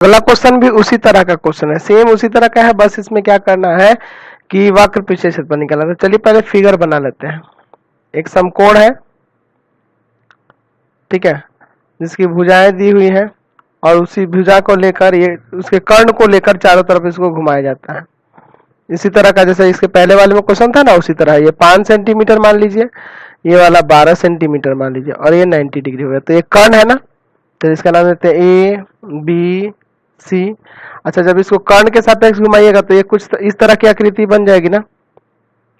अगला क्वेश्चन भी उसी तरह का क्वेश्चन है, सेम उसी तरह का है, बस इसमें क्या करना है कि वक्र पृष्ठीय क्षेत्रफल निकालना है। तो चलिए पहले फिगर बना लेते हैं। एक समकोण है, ठीक है, जिसकी भुजाएं दी हुई है और उसी भुजा को लेकर ये उसके कर्ण को लेकर चारों तरफ इसको घुमाया जाता है। इसी तरह का जैसे इसके पहले वाले में क्वेश्चन था ना, उसी तरह ये 5 सेंटीमीटर मान लीजिए, ये वाला 12 सेंटीमीटर मान लीजिए, और ये 90 डिग्री हो गया। तो ये कर्ण है ना, तो इसका नाम देते हैं ए बी सी। अच्छा, जब इसको कर्ण के सापेक्ष घुमाइएगा तो ये कुछ इस तरह की आकृति बन जाएगी ना,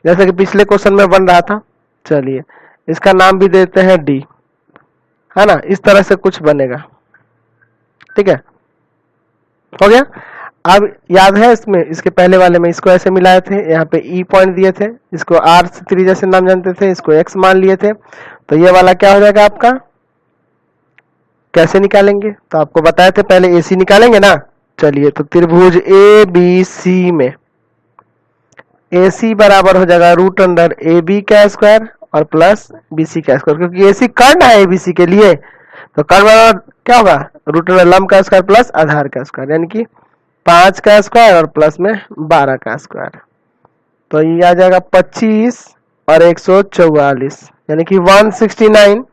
जैसे कि पिछले क्वेश्चन में बन रहा था। चलिए इसका नाम भी देते हैं डी, है ना, इस तरह से कुछ बनेगा, ठीक है, हो गया। अब याद है इसमें, इसके पहले वाले में इसको ऐसे मिलाए थे, यहाँ पे ई पॉइंट दिए थे, इसको आर त्रिज्या से नाम जानते थे, इसको एक्स मान लिए थे। तो ये वाला क्या हो जाएगा आपका, कैसे निकालेंगे, तो आपको बताए थे पहले एसी निकालेंगे ना। चलिए तो त्रिभुज ए बी सी में एसी बराबर हो जाएगा रूट अंडर ए बी का स्क्वायर और प्लस बी सी का स्क्वायर, क्योंकि एसी कर्ण है एबीसी के लिए, तो कर्ण बराबर क्या होगा, रूट अंडर लंब का स्क्वायर प्लस आधार का स्क्वायर, यानी कि 5 का स्क्वायर और प्लस में 12 का स्क्वायर। तो ये आ जाएगा 25 और 144, यानी कि 169,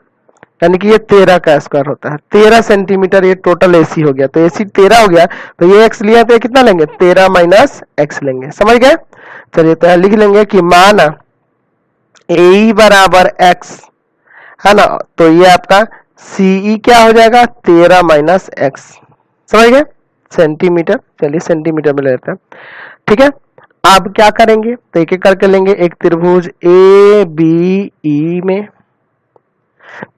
यानी कि ये 13 का स्क्वायर होता है। 13 सेंटीमीटर ये टोटल एसी हो गया। तो एसी 13 हो गया, तो ये एक्स लिया तो ये कितना लेंगे, 13 माइनस एक्स लेंगे, समझ गए। चलिए तो लिख लेंगे कि माना ए बराबर एक्स है ना, तो ये आपका सीई क्या हो जाएगा, 13 माइनस एक्स, समझ गए, सेंटीमीटर। चलिए सेंटीमीटर में लेते हैं, ठीक है। अब क्या करेंगे, तो एक एक करके लेंगे। एक त्रिभुज ए बी ई में,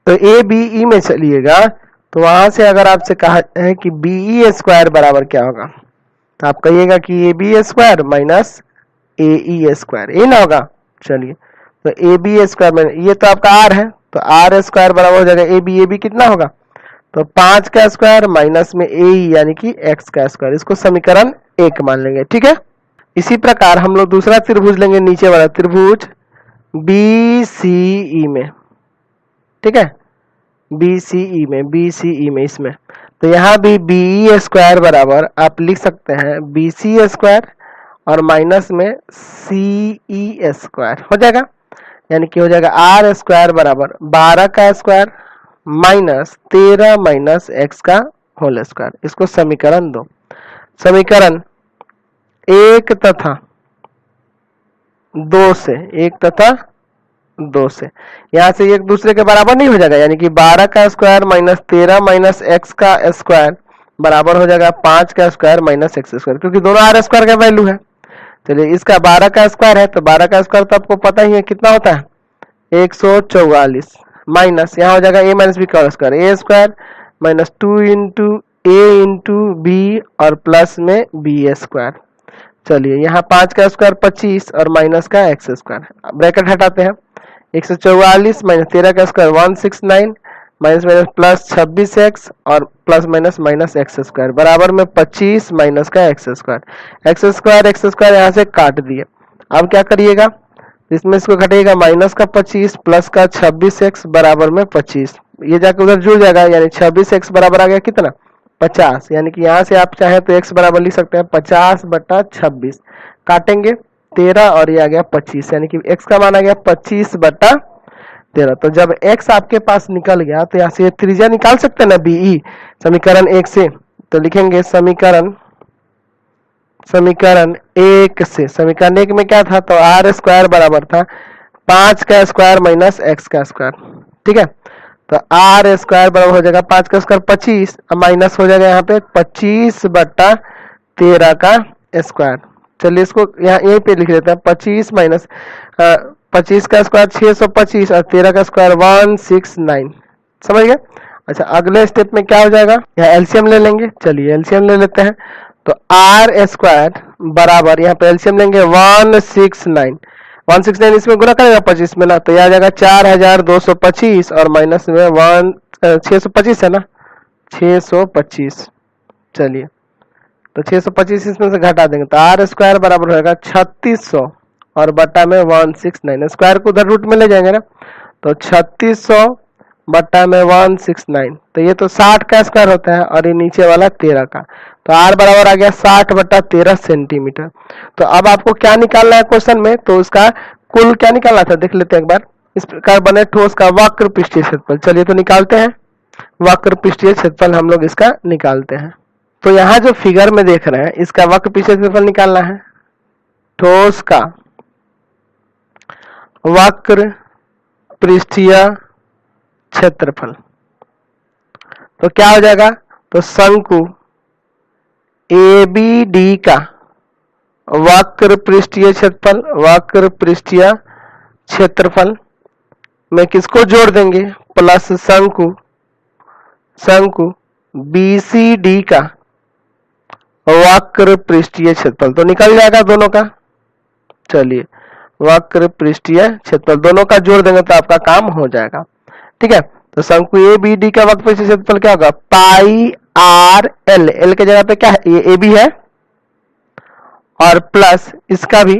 तो ए बी ई में चलिएगा, तो वहां से अगर आपसे कहा है कि बी ई स्क्वायर बराबर क्या होगा, तो आप कहिएगा कि A B square minus A E square, ये ना होगा। चलिए तो ए बी स्क्वायर में ये तो आपका आर है, तो आर स्क्वायर बराबर हो जाएगा ए बी कितना होगा, तो 5 का स्क्वायर माइनस में ए यानी कि एक्स का स्क्वायर, इसको समीकरण 1 मान लेंगे, ठीक है। इसी प्रकार हम लोग दूसरा त्रिभुज लेंगे, नीचे वाला त्रिभुज बी सी ई में, ठीक है, बी सी ई में इसमें, तो यहाँ भी बी ई स्क्वायर बराबर आप लिख सकते हैं बी सी स्क्वायर और माइनस में सी ई स्क्वायर हो जाएगा, यानी कि हो जाएगा आर स्क्वायर बराबर 12 का स्क्वायर माइनस 13 माइनस एक्स का होल स्क्वायर। इसको समीकरण 2, समीकरण 1 तथा 2 से, 1 तथा 2 से, यहां से एक दूसरे के बराबर नहीं हो जाएगा, यानी कि 12 का स्क्वायर माइनस 13 माइनस एक्स का स्क्वायर बराबर हो जाएगा 5 का स्क्वायर माइनस एक्स स्क्वायर, क्योंकि दोनों आर स्क्वायर का वैल्यू है। चलिए इसका 12 का स्क्वायर है, तो 12 का स्क्वायर तो आपको पता ही है कितना होता है, 144 माइनस यहाँ हो जाएगा ए माइनस बी का स्क्वायर, ए स्क्वायर माइनस 2 इंटू ए इंटू बी और प्लस में बी स्क्वायर। चलिए यहाँ 5 का स्क्वायर 25 और माइनस का एक्स स्क्वायर, ब्रैकेट हटाते हैं, 144 माइनस 13 का square 169 minus minus plus 26x और plus minus minus x square बराबर में 25 माइनस का एक्स स्क्वायर यहाँ से काट दिए। अब क्या करिएगा, इसमें इसको घटेगा, माइनस का 25 प्लस का 26x बराबर में 25, ये जाकर उधर जुड़ जाएगा, यानी 26x बराबर आ गया कितना, 50, यानी कि यहाँ से आप चाहे तो x बराबर लिख सकते हैं 50/26, काटेंगे 13 और ये आ गया 25, यानी कि x का मान आ गया 25/13। तो जब x आपके पास निकल गया तो यहाँ से त्रिज्या निकाल सकते हैं ना बीई, समीकरण 1 से, तो लिखेंगे समीकरण 1 से, समीकरण 1 में क्या था, तो आर स्क्वायर बराबर था 5 का स्क्वायर माइनस एक्स का स्क्वायर, ठीक है। तो आर स्क्वायर बराबर हो जाएगा 5 का स्क्वायर 25, माइनस हो जाएगा यहाँ पे 25/13 का स्क्वायर। चलिए इसको यहाँ यहीं पे लिख देते हैं, 25 माइनस 25 का स्क्वायर 625 और 13 का स्क्वायर 169, समझ गए। अच्छा अगले स्टेप में क्या हो जाएगा, यहाँ एलसीएम ले लेंगे, चलिए एलसीएम ले लेते हैं। तो आर स्क्वायर बराबर यहाँ पे एलसीएम लेंगे 169 इसमें गुना करेगा 25 में ना, तो यह आ जाएगा 4225 और माइनस में 625 है ना, 625। चलिए तो 625 इसमें से घटा देंगे, तो आर स्क्वायर बराबर होगा 3600 और बटा में 169, स्क्वायर को उधर रूट में ले जाएंगे ना, तो 3600 बट्टा में 169, तो ये तो 60 का स्क्वायर होता है और ये नीचे वाला 13 का, तो r बराबर आ गया 60/13 सेंटीमीटर। तो अब आपको क्या निकालना है क्वेश्चन में, तो उसका कुल क्या निकालना था देख लेते हैं एक बार। इस प्रकार बने ठोस का वक्र पृष्ठीय क्षेत्रफल, चलिए तो निकालते हैं। वक्र पृष्ठीय क्षेत्रफल हम लोग इसका निकालते हैं। तो यहाँ जो फिगर में देख रहे हैं इसका वक्र पृष्ठीय क्षेत्रफल निकालना है। ठोस का वक्र पृष्ठीय क्षेत्रफल, तो क्या हो जाएगा, तो शंकु ABD का वक्र पृष्ठीय क्षेत्रफल, वक्र पृष्ठीय क्षेत्रफल में किसको जोड़ देंगे, प्लस शंकु BCD का वक्र पृष्ठीय क्षेत्रफल, तो निकल जाएगा दोनों का। चलिए वक्र पृष्ठीय क्षेत्रफल दोनों का जोड़ देंगे तो आपका काम हो जाएगा। ठीक है, तो शंकु ABD का वक्र पृष्ठीय क्षेत्रफल क्या होगा, पाई आर एल, एल के जगह पे क्या है, ये AB है, और प्लस इसका भी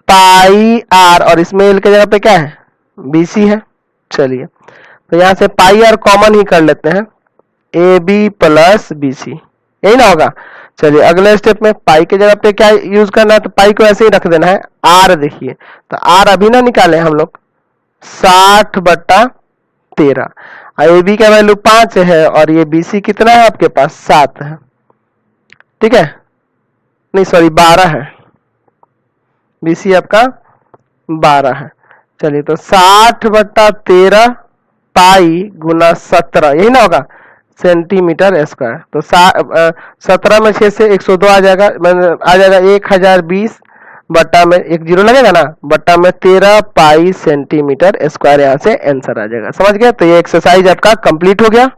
पाई आर, और इसमें एल के जगह पे क्या है, BC है। चलिए तो यहां से पाई आर कॉमन ही कर लेते हैं, AB प्लस BC, यही ना होगा। चलिए अगले स्टेप में पाई के जगह पे क्या यूज करना है, तो पाई को ऐसे ही रख देना है। आर देखिए, तो आर अभी ना निकाले हम लोग, 60/13, AB का वैल्यू 5 है और ये BC कितना है आपके पास, 7 है। ठीक है, नहीं सॉरी 12 है, BC आपका 12 है। चलिए तो 60/13 पाई गुना 17, यही ना होगा, सेंटीमीटर स्क्वायर। तो 17 में 6 से 102 आ जाएगा, आ जाएगा 1020 बट्टा में एक जीरो लगेगा ना, बट्टा में 13 पाई सेंटीमीटर स्क्वायर, यहाँ से आंसर आ जाएगा। समझ गए, तो ये एक्सरसाइज आपका कंप्लीट हो गया।